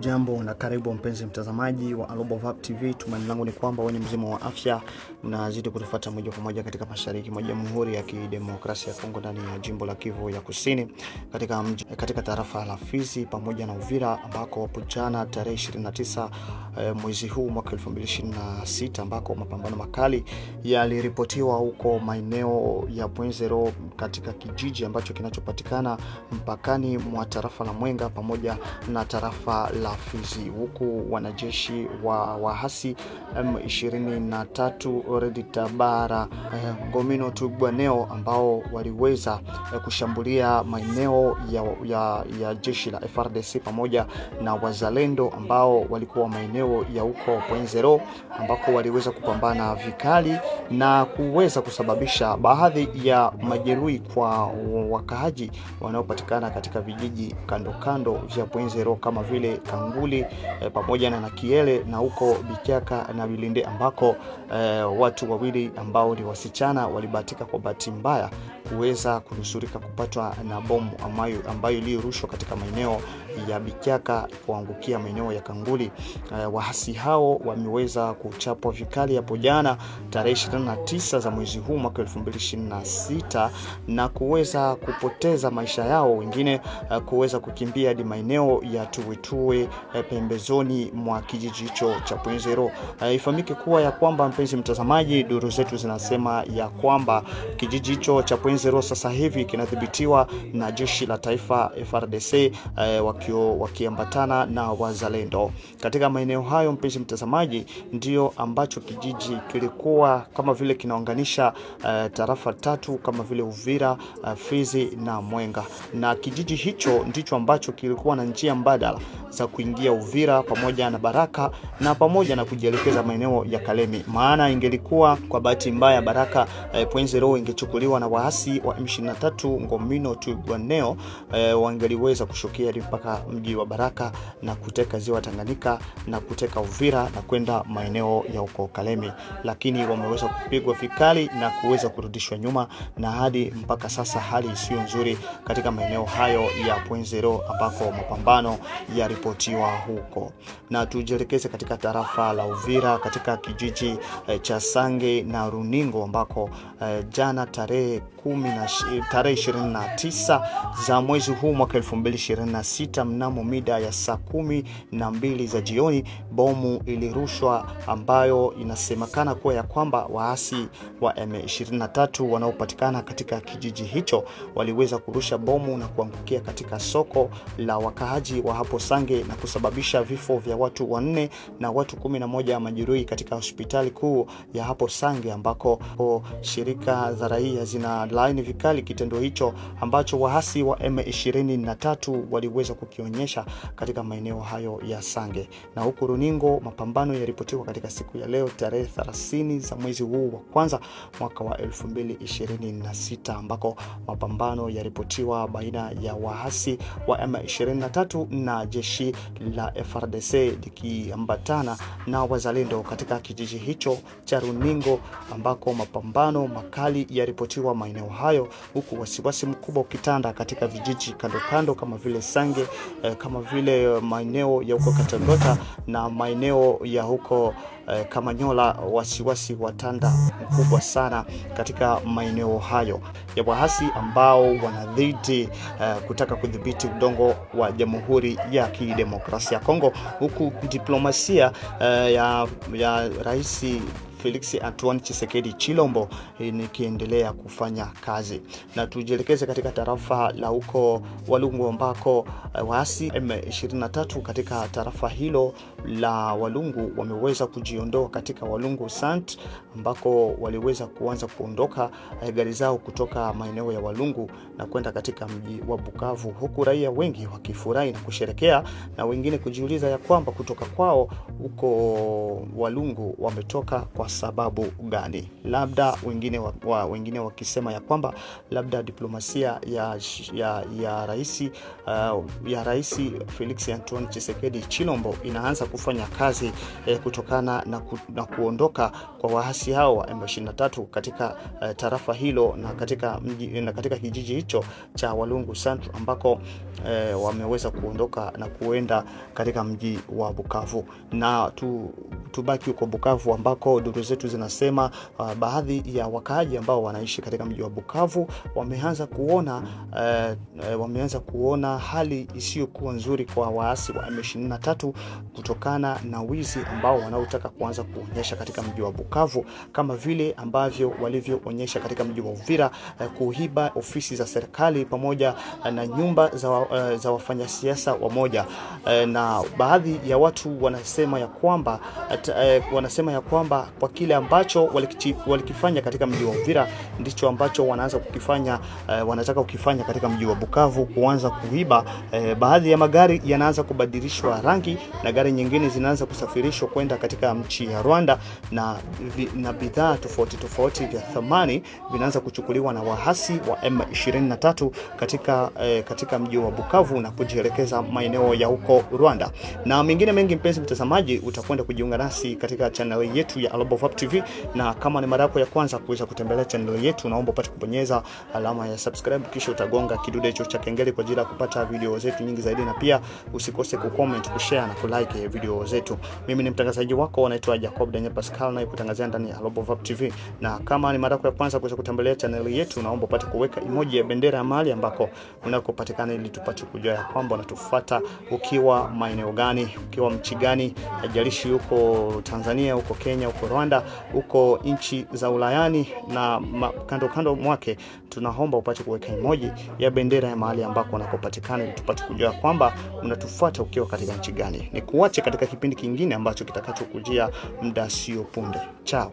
Ujambo na karibu mpenzi mtazamaji wa AloboVap TV. Tumaini langu ni kwamba wewe ni mzima wa afya na zidi kutufuata moja kwa moja katika mashariki mwa Jamhuri ya Kidemokrasia ya Kongo ndani ya jimbo la Kivu ya Kusini katika tarafa la Fizi pamoja na Uvira, ambako hapo jana tarehe 29 mwezi huu mwaka 2026 ambako mapambano makali yaliripotiwa huko maeneo ya Bwenzero katika kijiji ambacho kinachopatikana mpakani mwa tarafa la Mwenga pamoja na tarafa la Fizi, huku wanajeshi wa wahasi M23 Red Tabara Ngomino Twirwaneho ambao waliweza kushambulia maeneo ya jeshi la FARDC pamoja na wazalendo ambao walikuwa maeneo ya huko Bwenzero, ambako waliweza kupambana vikali na kuweza kusababisha baadhi ya majeruhi kwa wakaaji wanaopatikana katika vijiji kando vya Bwenzero kama vile Kanguli pamoja na Kiele na huko Bichaka na Bilinde, ambako watu wawili ambao ni wasichana walibahatika kwa bahati mbaya kuweza kunusurika kupatwa na bomu ambayo iliyorushwa katika maeneo ya Bichaka kuangukia maeneo ya Kanguli. Wahasi hao wameweza kuchapwa vikali hapo jana tarehe 29 za mwezi huu mwaka 2026 na kuweza kupoteza maisha yao, wengine kuweza kukimbia hadi maeneo ya Tuwe pembezoni mwa kijiji hicho cha Bwenzero. Ifahamike kuwa ya kwamba mpenzi mtazamaji, duru zetu zinasema ya kwamba kijiji hicho cha Bwenzero sasa hivi kinadhibitiwa na jeshi la taifa FARDC wakiambatana na wazalendo. Katika maeneo hayo mpenzi mtazamaji, ndio ambacho kijiji kilikuwa kama vile kinaunganisha tarafa tatu kama vile Uvira, Fizi na Mwenga, na kijiji hicho ndicho ambacho kilikuwa na njia mbadala za kuingia Uvira pamoja na Baraka na pamoja na kujielekeza maeneo ya Kalemi. Maana ingelikuwa kwa bahati mbaya Baraka Bwenzero ingechukuliwa na waasi wa M23 Ngomino Twirwaneho, wangeliweza kushukia mpaka mji wa Baraka na kuteka ziwa Tanganyika na kuteka Uvira na kwenda maeneo ya huko Kalemi, lakini wameweza kupigwa vikali na kuweza kurudishwa nyuma, na hadi mpaka sasa hali sio nzuri katika maeneo hayo ya Bwenzero ambako mapambano yaripotiwa huko. Na tujielekeze katika tarafa la Uvira katika kijiji cha Sange na Runingo, ambako jana tarehe 29 za mwezi huu mwaka 2026 mnamo mida ya saa 12 za jioni, bomu ilirushwa ambayo inasemekana kuwa ya kwamba waasi wa M23 wanaopatikana katika kijiji hicho waliweza kurusha bomu na kuangukia katika soko la wakaaji wa hapo Sange na kusababisha vifo vya watu 4 na watu 11 majeruhi katika hospitali kuu ya hapo Sange, ambako shirika za raia zinalaani vikali kitendo hicho ambacho waasi wa M23 waliweza kukionyesha katika maeneo hayo ya Sange. Na huko Runingo mapambano yaripotiwa katika siku ya leo tarehe 30 za mwezi huu wa kwanza mwaka wa 2026, ambako mapambano yaripotiwa baina ya waasi wa M23 na jeshi la FARDC likiambatana na wazalendo katika kijiji hicho cha Runingo, ambako mapambano makali yaripotiwa maeneo hayo, huku wasiwasi mkubwa ukitanda katika vijiji kando kama vile Sange, kama vile maeneo ya huko Katangota na maeneo ya huko Kamanyola. Wasiwasi watanda mkubwa sana katika maeneo hayo ya wahasi ambao wanadhiti kutaka kudhibiti udongo wa Jamhuri ya Kidemokrasia ya Kongo, huku diplomasia ya Rais Felix Antoine Tshisekedi Chilombo nikiendelea kufanya kazi. Na tujielekeze katika tarafa la huko Walungu, ambako waasi M23 katika tarafa hilo la Walungu wameweza kujiondoa katika Walungu Sant, ambako waliweza kuanza kuondoka gari zao kutoka maeneo ya Walungu na kwenda katika mji wa Bukavu, huku raia wengi wakifurahi na kusherekea na wengine kujiuliza ya kwamba kutoka kwao huko Walungu wametoka kwa sababu gani. Labda wengine wakisema ya kwamba labda diplomasia ya rais Felix Antoine Tshisekedi Chilombo inaanza kufanya kazi kutokana na kuondoka kwa waasi hao wa M23 katika tarafa hilo na katika kijiji hicho cha Walungu Central, ambako wameweza kuondoka na kuenda katika mji wa Bukavu. Na tubaki huko Bukavu, ambako duru zetu zinasema baadhi ya wakaaji ambao wanaishi katika mji wa Bukavu wameanza kuona hali isiyokuwa nzuri kwa waasi wa M23 kutokana na wizi ambao wanaotaka kuanza kuonyesha katika mji wa Bukavu, kama vile ambavyo walivyoonyesha katika mji wa Uvira, kuiba ofisi za serikali pamoja na nyumba za wafanyasiasa wamoja. Na baadhi ya watu wanasema ya kwamba kwa kile ambacho walikifanya katika mji wa Uvira ndicho ambacho wanataka kukifanya katika mji wa Bukavu, kuanza kuiba. Baadhi ya magari yanaanza kubadilishwa rangi na gari nyingine zinaanza kusafirishwa kwenda katika nchi ya Rwanda, na bidhaa tofauti vya thamani vinaanza kuchukuliwa na waasi wa M23 katika mji wa Bukavu na kujielekeza maeneo ya huko Rwanda. Na mengine mengi, mpenzi mtazamaji, utakwenda kujiunga nasi katika channel yetu ya Global Vap TV, na kama ni mara yako ya kwanza kuweza kutembelea channel yetu, naomba upate kubonyeza alama ya subscribe, kisha utagonga kidude hicho cha kengele kwa ajili ya kupata video zetu nyingi zaidi, na pia usikose kucomment, kushare na kulike video zetu. Mimi ni mtangazaji wako, naitwa Jacob Daniel Pascal, na kutangazia ndani ya Global Vap TV. Na kama ni mara yako ya kwanza kuweza kutembelea channel yetu, naomba upate kuweka emoji ya bendera ya mahali ambako unakopatikana, ili tupate kujua ya kwamba unatufuata ukiwa maeneo gani, ukiwa mchi gani, hajalishi huko Tanzania, huko Kenya, huko Rwanda, huko nchi za Ulayani na kando mwake. Tunaomba upate kuweka emoji ya bendera ya mahali ambako unakopatikana, ili tupate kujua kwamba unatufuata ukiwa katika nchi gani. Nikuache katika kipindi kingine ambacho kitakachokujia muda sio punde. Chao.